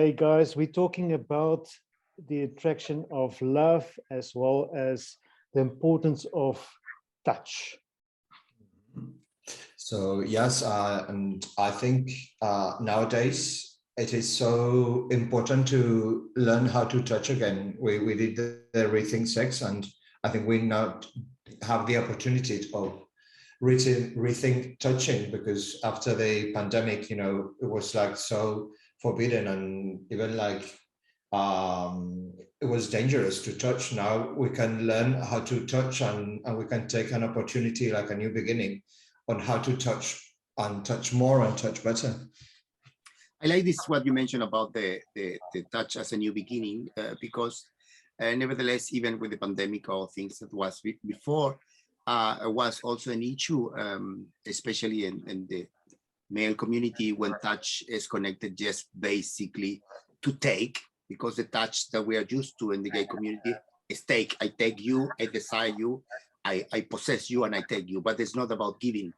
Hey guys, we're talking about the attraction of love as well as the importance of touch. So yes, and I think nowadays it is so important to learn how to touch again. We did the Rethink Sex, and I think we now have the opportunity of rethink touching, because after the pandemic, it was like so forbidden, and even like it was dangerous to touch. Now we can learn how to touch, and we can take an opportunity, like a new beginning, on how to touch and touch more and touch better. I like this, what you mentioned about the touch as a new beginning, because nevertheless, even with the pandemic or things that was before, was also an issue, especially in the male community, when touch is connected just basically to take, because the touch that we are used to in the gay community is take. I take you, I desire you, I possess you, and I take you, but it's not about giving.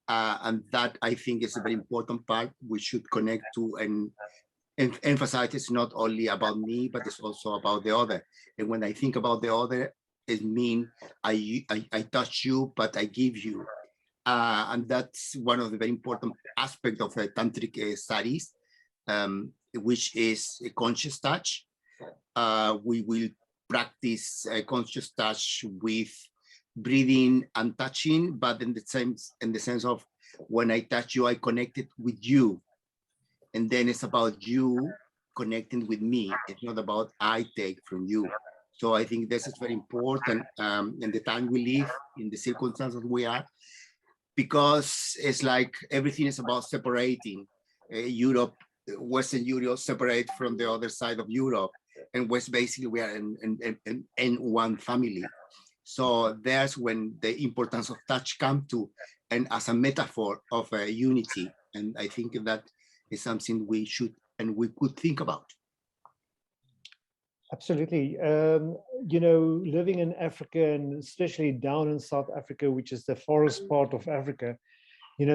And that, I think, is a very important part we should connect to and emphasize. It's not only about me, but it's also about the other. And when I think about the other, it means I touch you, but I give you. And that's one of the very important aspects of tantric studies, which is a conscious touch. We will practice conscious touch with breathing and touching, but in the sense of, when I touch you, I connected with you, and then it's about you connecting with me. It's not about I take from you. So I think this is very important in the time we live, in the circumstances we are, because it's like everything is about separating. Europe, Western Europe separate from the other side of Europe, and West, basically we are in one family. So there's when the importance of touch come to, and as a metaphor of unity. And I think that is something we should and we could think about. Absolutely. Living in Africa, and especially down in South Africa, which is the forest part of Africa,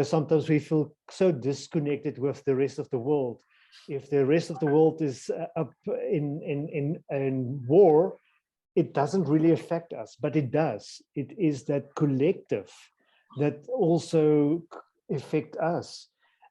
sometimes we feel so disconnected with the rest of the world. If the rest of the world is up in war, it doesn't really affect us, but it does. It is that collective that also affect us.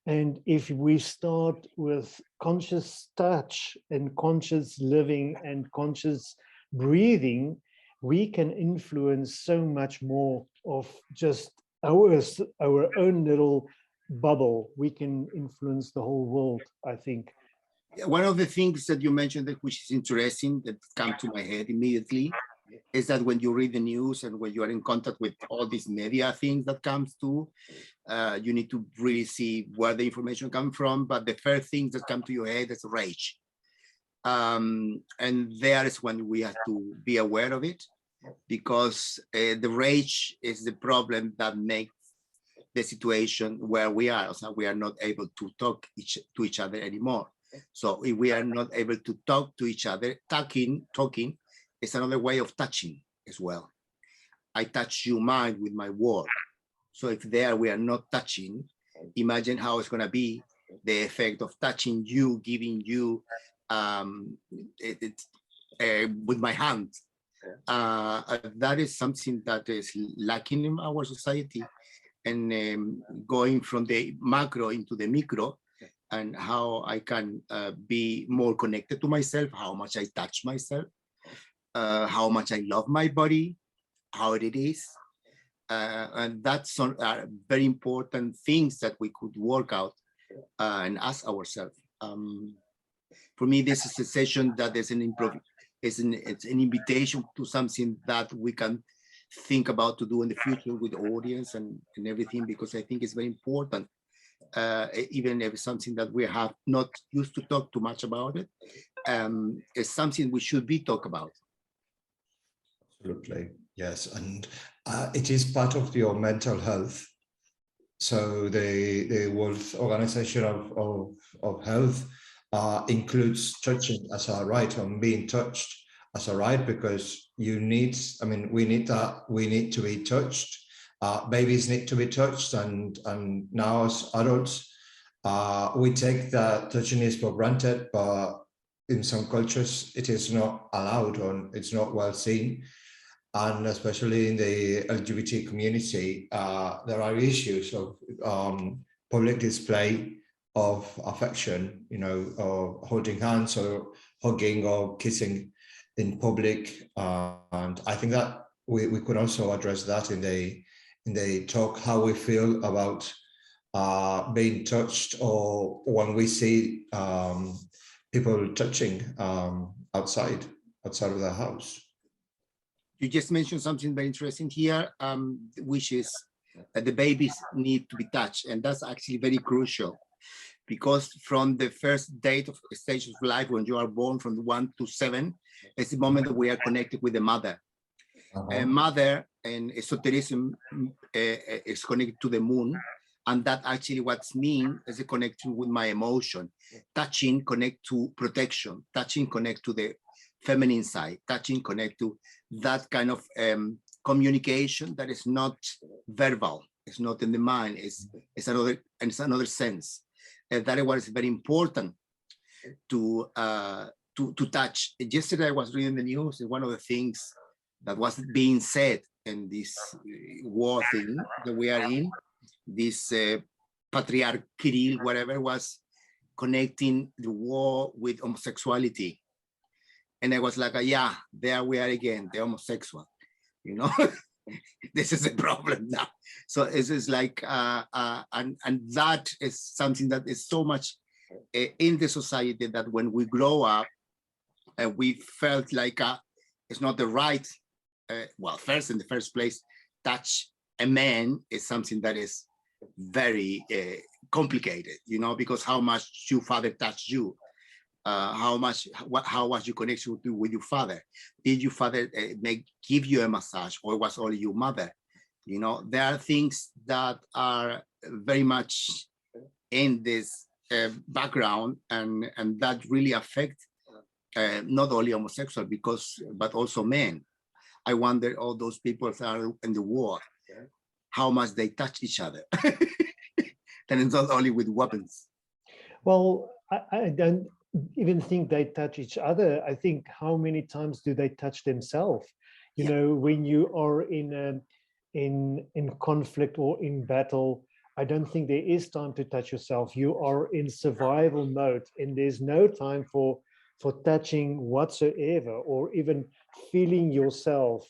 And if we start with conscious touch and conscious living and conscious breathing, we can influence so much more of just our own little bubble. We can influence the whole world, I think. One of the things that you mentioned, that which is interesting, that come to my head immediately, is that when you read the news and when you are in contact with all these media things that comes to, you need to really see where the information comes from. But the first things that come to your head is rage. And there is when we have to be aware of it, because the rage is the problem that makes the situation where we are. So we are not able to talk to each other anymore. So if we are not able to talk to each other, talking is another way of touching as well. I touch your mind with my word. So if there we are not touching, imagine how it's going to be the effect of touching you, giving you with my hand. That is something that is lacking in our society, and going from the macro into the micro, and how I can be more connected to myself, how much I touch myself, how much I love my body, how it is. And that's some very important things that we could work out and ask ourselves. For me, this is a session that is it's an invitation to something that we can think about to do in the future with the audience and everything, because I think it's very important. Even if it's something that we have not used to talk too much about it, it's something we should be talk about. Absolutely, yes, and it is part of your mental health. So the World Organization of Health includes touching as a right, on being touched as a right, because we need to be touched. Babies need to be touched, and now as adults, We take that touching is for granted, but in some cultures it is not allowed or it's not well seen. And especially in the LGBT community, there are issues of public display of affection, you know, or holding hands or hugging or kissing in public. And I think that we could also address that in the talk, how we feel about being touched, or when we see people touching outside of the house. You just mentioned something very interesting here, which is that the babies need to be touched. And that's actually very crucial, because from the first stage of life, when you are born from 1 to 7, it's the moment that we are connected with the mother. And mother and esotericism is connected to the moon. And that actually what's mean is a connection with my emotion. Touching connect to protection, touching connect to the feminine side, touching connect to that kind of communication that is not verbal, it's not in the mind, it's another sense. And that is what is very important to touch. Yesterday I was reading the news, and one of the things that was being said in this war thing that we are in, this patriarch Kirill, whatever, was connecting the war with homosexuality. And I was like, yeah, there we are again, the homosexual, you know. This is a problem now. So it's like, and that is something that is so much in the society, that when we grow up, we felt like it's not the right, well, first in the first place, touch a man is something that is very complicated, you know, because how much your father touched you, how was your connection with your father? Did your father give you a massage, or was only your mother? You know, there are things that are very much in this background, and that really affect not only homosexual, but also men. I wonder, all those people that are in the war, how much they touch each other. And it's not only with weapons. Well, I don't even think they touch each other. I think, how many times do they touch themselves? You know, when you are in conflict or in battle, I don't think there is time to touch yourself. You are in survival mode, and there's no time for touching whatsoever, or even feeling yourself.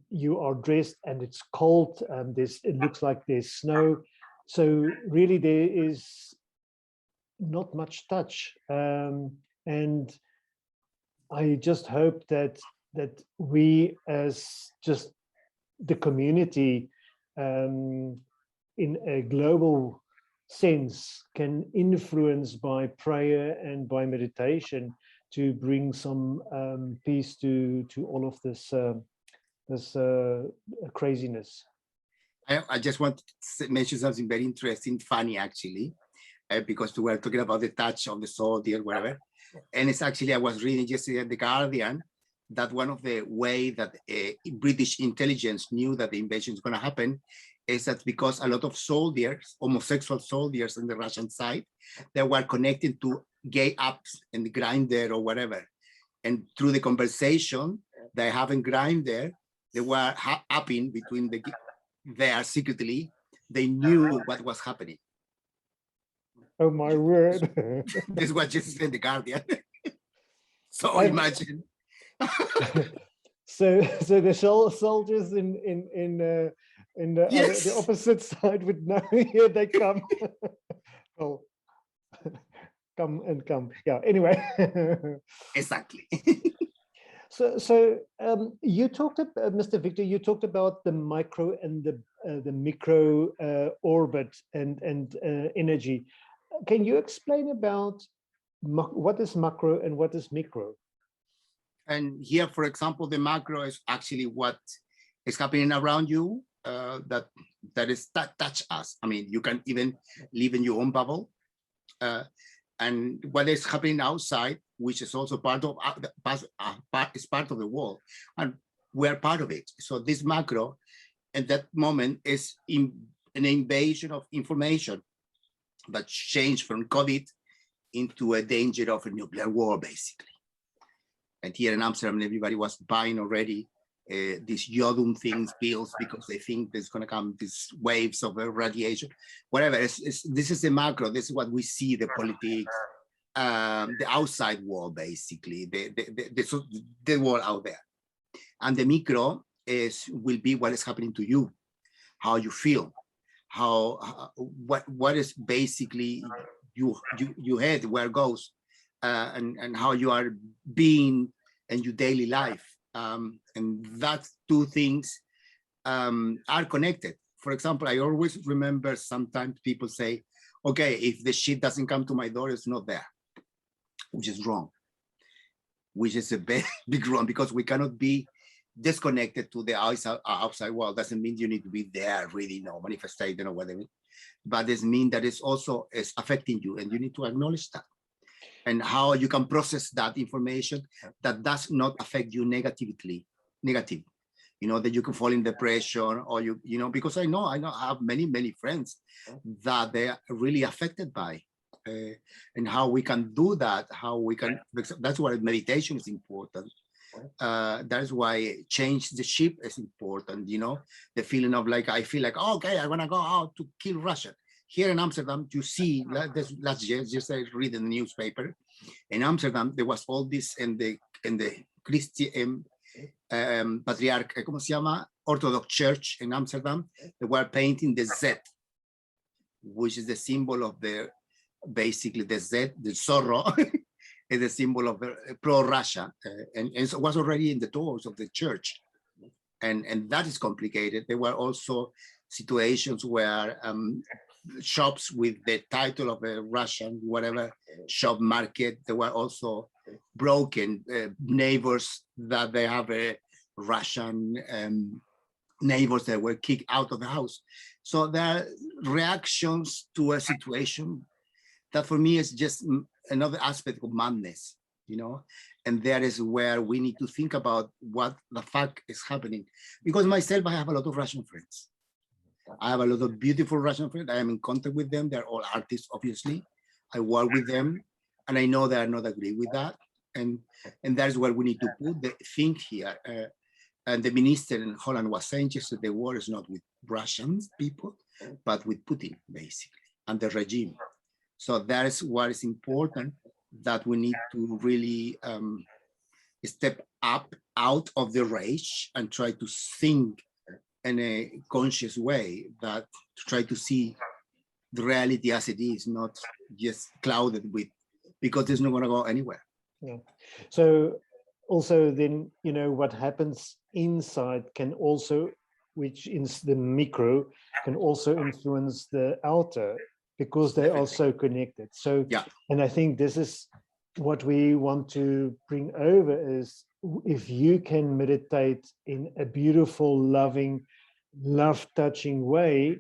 You are dressed and it's cold, and it looks like there's snow. So really there is not much touch. And I just hope that we, as just the community, in a global sense, can influence by prayer and by meditation to bring some peace to all of this craziness. I just want to mention something very interesting, funny actually, because we were talking about the touch of the soldier, whatever. And it's actually, I was reading yesterday in The Guardian that one of the way that British intelligence knew that the invasion is going to happen is that because a lot of soldiers, homosexual soldiers on the Russian side, they were connected to gay apps in the Grindr or whatever. And through the conversation they have in Grindr, they were upping between there secretly, they knew what was happening. Oh my word. This was just in The Guardian. So imagine. So the soldiers in Yes. the opposite side would know. Here they come. Oh, come. Yeah. Anyway. Exactly. So you talked about, Mr. Victor, you talked about the micro and the micro orbit and energy. Can you explain about what is macro and what is micro? And here, for example, the macro is actually what is happening around you, that touch us. I mean, you can even live in your own bubble. And what is happening outside, which is also part of is part of the world, and we're part of it. So this macro, at that moment, is an invasion of information that changed from COVID into a danger of a nuclear war, basically. And here in Amsterdam, everybody was buying already these yodum things, pills, because they think there's going to come these waves of radiation, whatever. This is the macro. This is what we see, the politics, the outside world, basically, the world out there. And the micro will be what is happening to you, how you feel, what is basically your head, where it goes, and how you are being in your daily life. And that two things are connected. For example, I always remember sometimes people say, okay, if the shit doesn't come to my door, it's not there, which is wrong, which is a big wrong, because we cannot be disconnected to the outside world. Doesn't mean you need to be there, really, manifesting or whatever, but this means that it's also is affecting you, and you need to acknowledge that, and how you can process that information that does not affect you negative, that you can fall in depression, or because I have many friends that they are really affected by, and how we can do that, that's why meditation is important. That's why change the ship is important. The feeling of like, I feel like, oh, okay, I want to go out to kill Russia. Here in Amsterdam, you see, last year, just I read in the newspaper, in Amsterdam, there was all this in the Christian Patriarch, ¿cómo se llama? Orthodox Church in Amsterdam. They were painting the Z, which is the symbol of basically the Z, the Zorro, is the symbol of pro-Russia, and it was already in the doors of the church, and that is complicated. There were also situations where shops with the title of a Russian, whatever shop market, there were also broken. Neighbors that they have a Russian neighbors that were kicked out of the house. So there are reactions to a situation that for me is just another aspect of madness, and that is where we need to think about what the fuck is happening. Because myself, I have a lot of Russian friends. I have a lot of beautiful Russian friends. I am in contact with them. They're all artists, obviously. I work with them, and I know they are not agree with that. And that is where we need to put the thing here. And the minister in Holland was saying just that the war is not with Russian people, but with Putin, basically, and the regime. So that is what is important, that we need to really step up out of the rage and try to think in a conscious way, that to try to see the reality as it is, not just clouded with, because it's not going to go anywhere. Yeah. So also then, what happens inside can also, which is the micro, can also influence the outer, because they are so connected. So, yeah. And I think this is what we want to bring over, is if you can meditate in a beautiful, loving, love-touching way,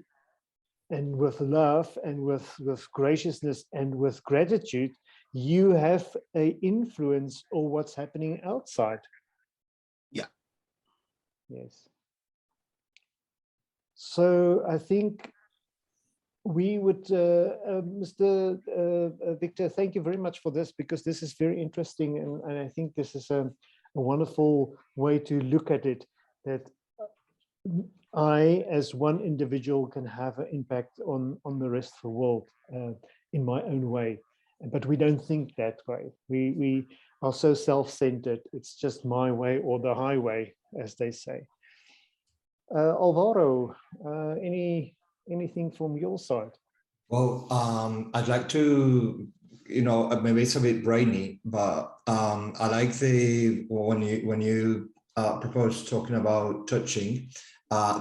and with love and with graciousness and with gratitude, you have an influence on what's happening outside. Yeah. Yes. So I think we would, Mr. Victor, thank you very much for this, because this is very interesting, and I think this is a wonderful way to look at it, that I, as one individual, can have an impact on the rest of the world in my own way. But we don't think that way. We are so self-centered. It's just my way or the highway, as they say. Alvaro, anything from your side? Well, I'd like to, maybe it's a bit brainy, but I like when you propose talking about touching,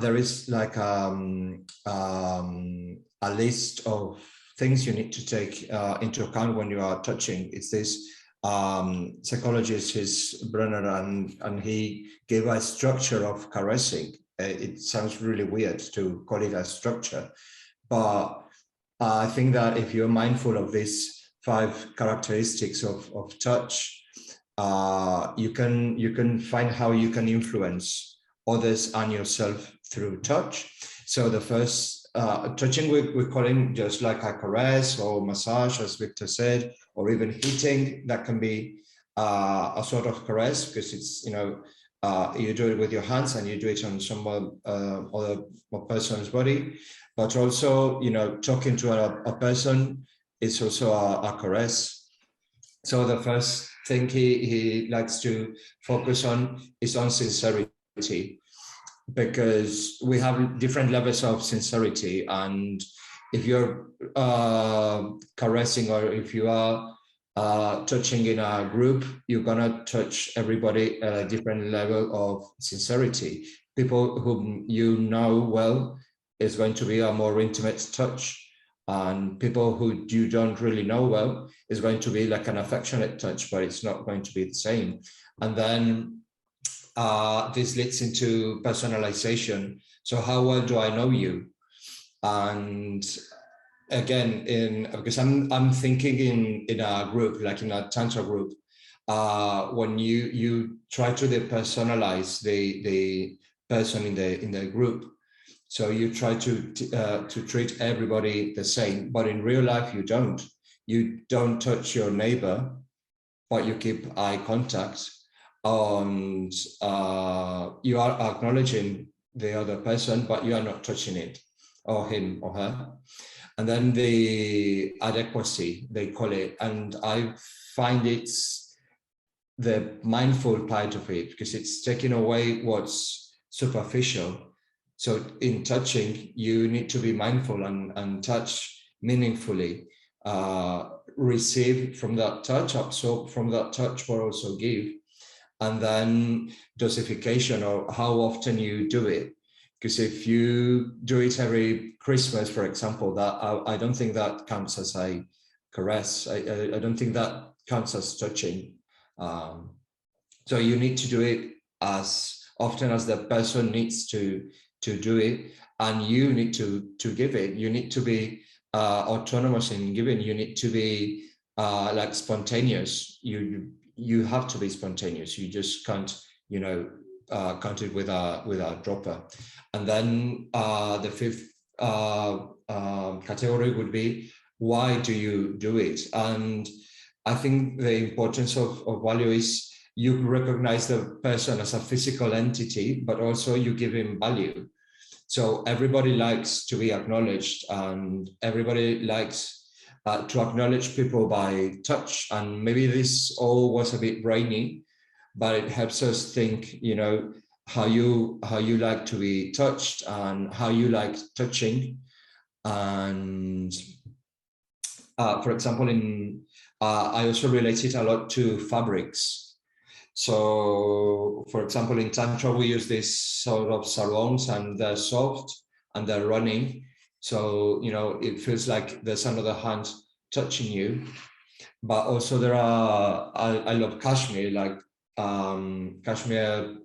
there is like a list of things you need to take into account when you are touching. It's this psychologist, his Brenner, and he gave a structure of caressing. It sounds really weird to call it a structure, but I think that if you're mindful of these 5 characteristics of touch, you can find how you can influence others and yourself through touch. So the first touching, we call it just like a caress or massage, as Victor said, or even hitting. That can be a sort of caress, because it's, you know, you do it with your hands and you do it on someone other person's body. But also, you know, talking to a person is also a caress. So the first thing he likes to focus on is on sincerity, because we have different levels of sincerity. And if you're caressing, or if you are touching in a group, you're gonna touch everybody at a different level of sincerity. People whom you know well is going to be a more intimate touch, and people who you don't really know well is going to be like an affectionate touch, but it's not going to be the same. And then this leads into personalization. So how well do I know you? And again, because I'm thinking in a group, like in a Tantra group, when you try to depersonalize the person in the group. So you try to treat everybody the same, but in real life you don't. You don't touch your neighbor, but you keep eye contact, and you are acknowledging the other person, but you are not touching it, or him or her. And then the adequacy, they call it, and I find it's the mindful part of it, because it's taking away what's superficial. So in touching, you need to be mindful and touch meaningfully, receive from that touch, absorb from that touch, but also give. And then dosification, or how often you do it. Because if you do it every Christmas, for example, that I don't think that counts as a caress. I don't think that counts as touching. So you need to do it as often as the person needs to do it, and you need to give it. You need to be autonomous in giving. You need to be like spontaneous. You have to be spontaneous. You just can't, you know, count it with a dropper. And then the fifth category would be, why do you do it? And I think the importance of value is, you recognize the person as a physical entity, but also you give him value. So everybody likes to be acknowledged, and everybody likes to acknowledge people by touch. And maybe this all was a bit brainy, but it helps us think, you know, how you like to be touched and how you like touching. And for example, I also relate it a lot to fabrics. So, for example, in Tantra, we use this sort of sarongs, and they're soft and they're running. So, you know, it feels like there's another hand touching you. But also there are, I love cashmere, like cashmere,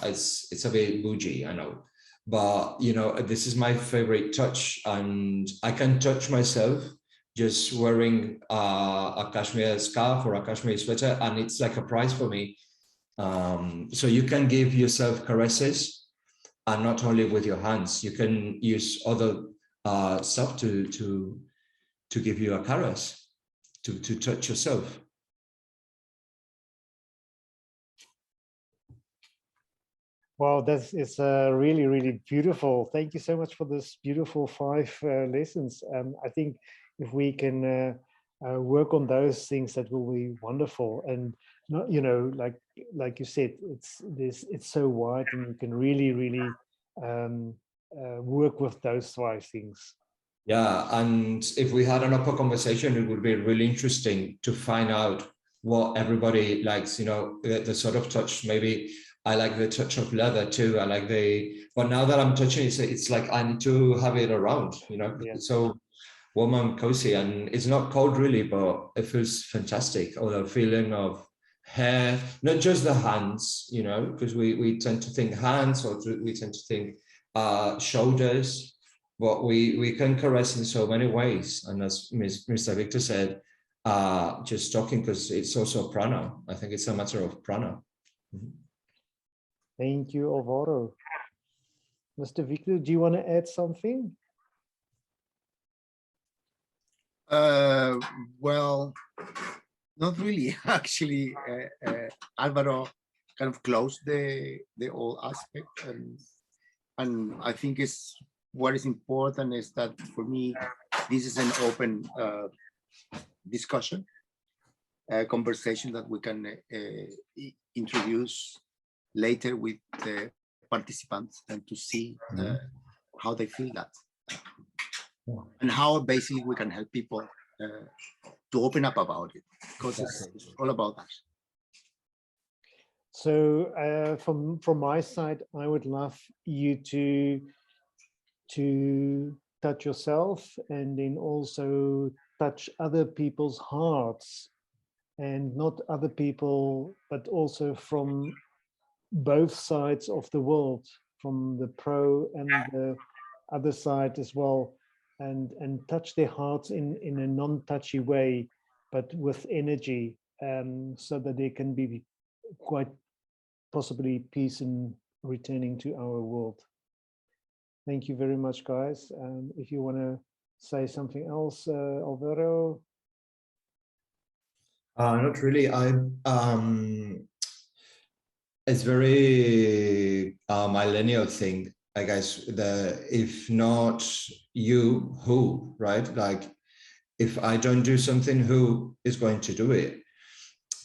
it's a bit bougie, I know. But, you know, this is my favorite touch, and I can touch myself just wearing a cashmere scarf or a cashmere sweater, and it's like a prize for me. So you can give yourself caresses, and not only with your hands. You can use other stuff to give you a caress, to touch yourself. Wow, it's really, really beautiful. Thank you so much for this beautiful 5 lessons. I think if we can work on those things, that will be wonderful. And not, you know, like you said, it's so wide, and you can really, really work with those 5 things. Yeah, and if we had an upper conversation, it would be really interesting to find out what everybody likes. You know, the sort of touch. Maybe I like the touch of leather too. I like but now that I'm touching, it's like I need to have it around. You know, Yeah. So warm and cozy, and it's not cold really, but it feels fantastic. Or the feeling of hair, not just the hands, you know, because we tend to think hands, or we tend to think shoulders, but we can caress in so many ways. And as Mr. Victor said, just talking, because it's also prana. I think it's a matter of prana. Mm-hmm. Thank you, Alvaro. Mr. Victor, do you want to add something? Well, not really. Actually, Alvaro kind of closed the whole aspect, and I think is what is important is that for me, this is an open discussion, conversation that we can introduce later with the participants and to see how they feel that and how basically we can help people to open up about it, because it's all about that. So from my side, I would love you to touch yourself and then also touch other people's hearts, and not other people, but also from both sides of the world, from the pro and the other side as well, and touch their hearts in a non-touchy way, but with energy, so that there can be quite possibly peace in returning to our world. Thank you very much, guys. If you want to say something else, Alvaro. Not really. It's very millennial thing, I guess. If not you, who, right? Like, if I don't do something, who is going to do it?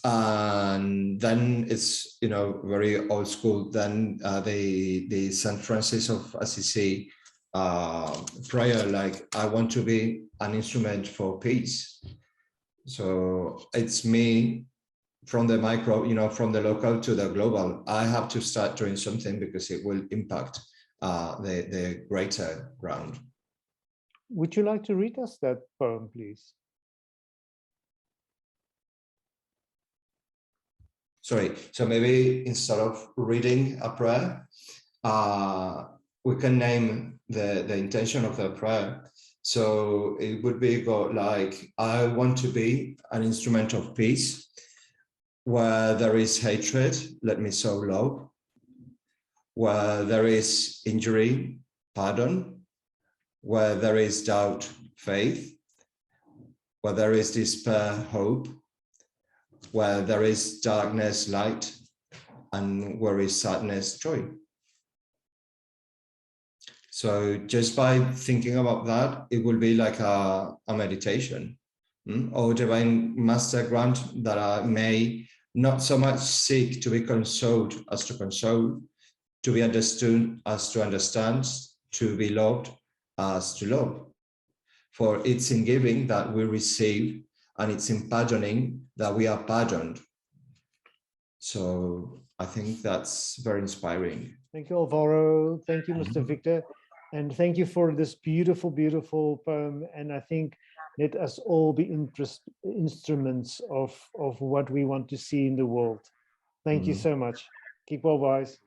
And then it's, you know, very old school. Then the St. Francis of Assisi prayer, like, I want to be an instrument for peace. So it's me from the micro, you know, from the local to the global. I have to start doing something because it will impact the greater ground. Would you like to read us that poem, please? Sorry, so maybe instead of reading a prayer, we can name the intention of the prayer. So it would be like, I want to be an instrument of peace. Where there is hatred, let me sow love. Where there is injury, pardon. Where there is doubt, faith. Where there is despair, hope. Where there is darkness, light. And where is sadness, joy. So just by thinking about that, it will be like a meditation. Oh, Divine Master, grant that I may not so much seek to be consoled as to console, to be understood as to understand, to be loved as to love. For it's in giving that we receive, and it's in pardoning that we are pardoned. So I think that's very inspiring. Thank you, Alvaro. Thank you, Mr. Victor. And thank you for this beautiful, beautiful poem. And I think let us all be instruments of what we want to see in the world. Thank you so much. Keep well, guys.